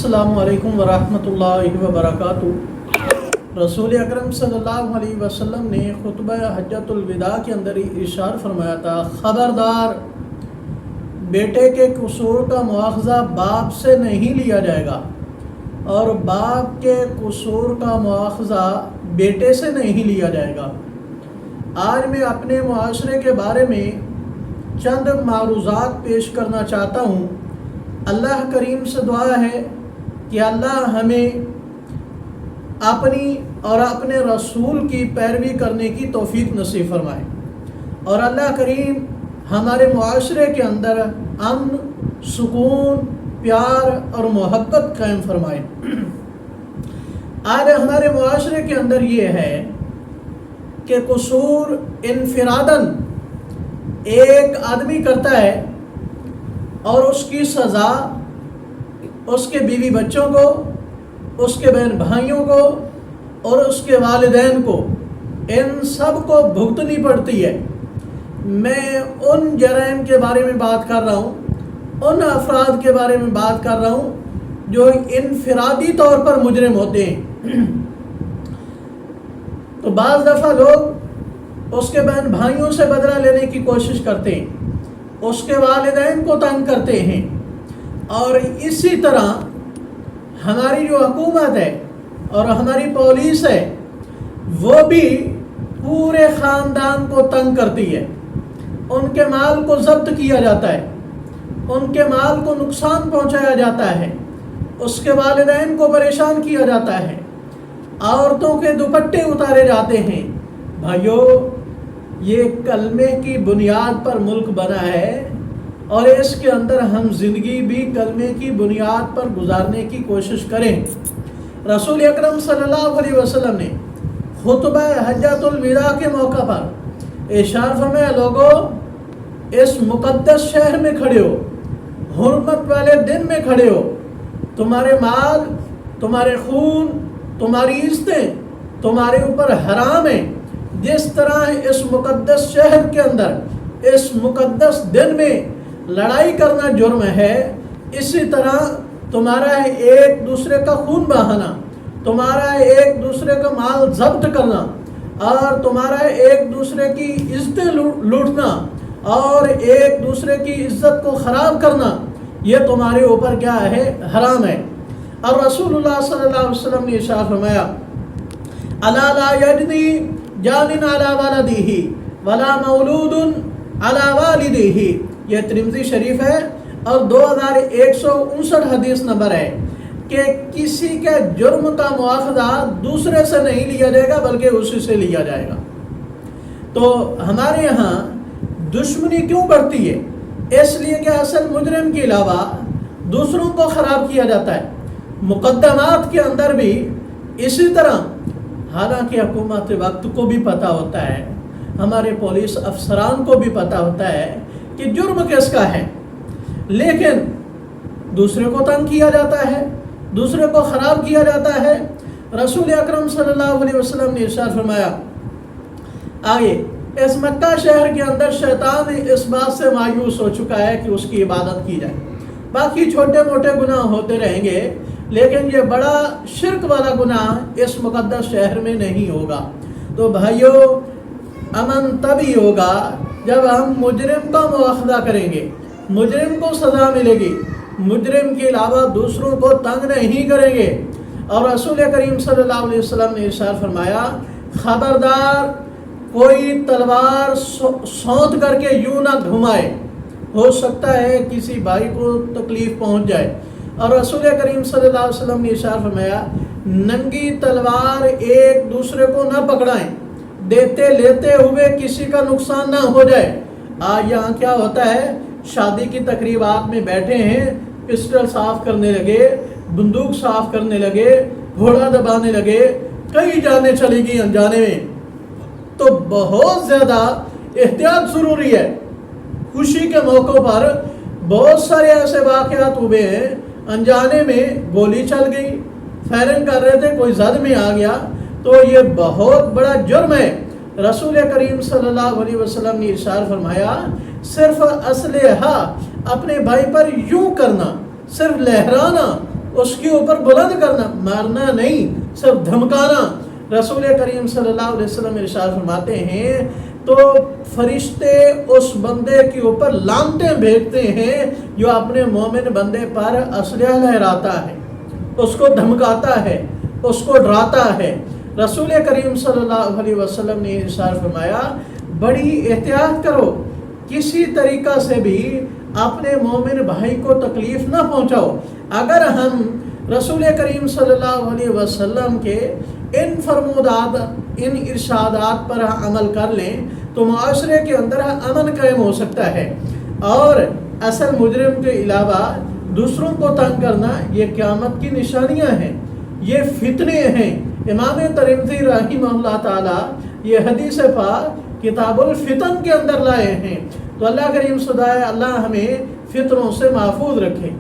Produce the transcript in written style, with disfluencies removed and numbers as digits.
अस्सलामु अलैकुम वरहमतुल्लाहि वबरकातुहू। रसूल अकरम सल्लल्लाहु अलैहि वसल्लम ने खुतबा हज्जतुल विदा के अंदर ही इरशाद फरमाया था, ख़बरदार बेटे के कसूर का मुआवजा बाप से नहीं लिया जाएगा और बाप के कसूर का मुआवजा बेटे से नहीं लिया जाएगा। आज मैं अपने मुआशरे के बारे में चंद मारूज़ात पेश करना चाहता हूँ। अल्लाह करीम से दुआ है कि अल्लाह हमें अपनी और अपने रसूल की पैरवी करने की तौफीक नसीब फरमाए और अल्लाह करीम हमारे मुआशरे के अंदर अमन, सुकून, प्यार और मोहब्बत कायम फरमाए। आज हमारे मुआशरे के अंदर ये है कि कसूर इनफिरादन एक आदमी करता है और उसकी सज़ा उसके बीवी बच्चों को, उसके बहन भाइयों को और उसके वालिदैन को, इन सब को भुगतनी पड़ती है। मैं उन जराइम के बारे में बात कर रहा हूँ, उन अफराद के बारे में बात कर रहा हूँ जो इनफिरादी तौर पर मुजरिम होते हैं। तो बाज़ दफ़ा लोग उसके बहन भाइयों से बदला लेने की कोशिश करते हैं, उसके वालिदैन को तंग करते हैं और इसी तरह हमारी जो हुकूमत है और हमारी पुलिस है वो भी पूरे ख़ानदान को तंग करती है। उनके माल को ज़ब्त किया जाता है, उनके माल को नुकसान पहुंचाया जाता है, उसके वालिदैन को परेशान किया जाता है, औरतों के दुपट्टे उतारे जाते हैं। भाइयों, ये कलमे की बुनियाद पर मुल्क बना है और इसके अंदर हम ज़िंदगी भी कलमे की बुनियाद पर गुजारने की कोशिश करें। रसूल अकरम सल्लल्लाहु अलैहि वसल्लम ने खुतबा हज्जतुल विदा के मौका पर इरशाद फरमाया, लोगों इस मुक़द्दस शहर में खड़े हो, हुर्मत वाले दिन में खड़े हो, तुम्हारे माल, तुम्हारे खून, तुम्हारी इज़्ज़तें तुम्हारे ऊपर हराम है। जिस तरह इस मुक़द्दस शहर के अंदर इस मुक़द्दस दिन में लड़ाई करना जुर्म है, इसी तरह तुम्हारा एक दूसरे का खून बहाना, तुम्हारा एक दूसरे का माल जब्त करना और तुम्हारा एक दूसरे की इज्जतें लूटना और एक दूसरे की इज्जत को ख़राब करना, ये तुम्हारे ऊपर क्या है? हराम है। और रसूलुल्लाह सल्लल्लाहु अलैहि वसल्लम ने इरशाद फरमाया, अला ला यजनी जानिन अला वलदिही वला मौलूदुन अला वालिदिही। यह तिर्मिज़ी शरीफ है और 2159 हदीस नंबर है कि किसी के जुर्म का मुआवजा दूसरे से नहीं लिया जाएगा बल्कि उसी से लिया जाएगा। तो हमारे यहाँ दुश्मनी क्यों बढ़ती है? इसलिए कि असल मुजरिम के अलावा दूसरों को ख़राब किया जाता है। मुकद्दमात के अंदर भी इसी तरह, हालांकि हुकूमत वक्त को भी पता होता है, हमारे पुलिस अफसरान को भी पता होता है कि जुर्म किसका है, लेकिन दूसरे को तंग किया जाता है, दूसरे को ख़राब किया जाता है। रसूल अकरम सल्लल्लाहु अलैहि वसल्लम ने इरशाद फरमाया, आगे इस मक्का शहर के अंदर शैतान इस बात से मायूस हो चुका है कि उसकी इबादत की जाए। बाकी छोटे मोटे गुनाह होते रहेंगे लेकिन ये बड़ा शिर्क वाला गुनाह इस मुक़द्दस शहर में नहीं होगा। तो भाइयों, अमन तभी होगा जब हम मुजरिम का मुआख़ज़ा करेंगे, मुजरिम को सज़ा मिलेगी, मुजरिम के अलावा दूसरों को तंग नहीं करेंगे। और रसूल करीम सल्लल्लाहु अलैहि वसल्लम ने इरशाद फरमाया, ख़बरदार कोई तलवार सौंध करके यूँ ना घुमाए, हो सकता है किसी भाई को तकलीफ़ पहुँच जाए। और रसूल करीम सल्लल्लाहु अलैहि वसल्लम ने इरशाद फरमाया, नंगी तलवार एक दूसरे को न पकड़ाएं, देते लेते हुए किसी का नुकसान ना हो जाए। आज यहाँ क्या होता है, शादी की तकरीबात में बैठे हैं, पिस्टल साफ़ करने लगे, बंदूक साफ़ करने लगे, घोड़ा दबाने लगे, कई जाने चली गई अनजाने में। तो बहुत ज़्यादा एहतियात ज़रूरी है। खुशी के मौक़ों पर बहुत सारे ऐसे वाक़यात हुए हैं, अनजाने में गोली चल गई, फायरिंग कर रहे थे, कोई जद में आ गया, तो ये बहुत बड़ा जुर्म है। रसूल करीम सल्लल्लाहु अलैहि वसल्लम ने इरशाद फरमाया, सिर्फ असलहा अपने भाई पर यूं करना, सिर्फ लहराना, اس کے اوپر بلند کرنا، مارنا نہیں، صرف دھمکانا۔ رسول کریم صلی اللہ علیہ وسلم ارشاد فرماتے ہیں تو فرشتے اس بندے کے اوپر لعنتیں بھیجتے ہیں جو اپنے مومن بندے پر اسلحہ لہراتا ہے، اس کو دھمکاتا ہے، اس کو ڈراتا ہے۔ رسول کریم صلی اللہ علیہ وسلم نے ارشاد فرمایا بڑی احتیاط کرو، کسی طریقہ سے بھی اپنے مومن بھائی کو تکلیف نہ پہنچاؤ۔ اگر ہم رسول کریم صلی اللہ علیہ وسلم کے ان فرمودات، ان ارشادات پر عمل کر لیں تو معاشرے کے اندر امن قائم ہو سکتا ہے، اور اصل مجرم کے علاوہ دوسروں کو تنگ کرنا یہ قیامت کی نشانیاں ہیں، یہ فتنے ہیں۔ امام ترمذی رحمہ اللہ تعالی یہ حدیث پاک کتاب الفتن کے اندر لائے ہیں۔ تو اللہ کریم خدا اللہ ہمیں فتنوں سے محفوظ رکھے۔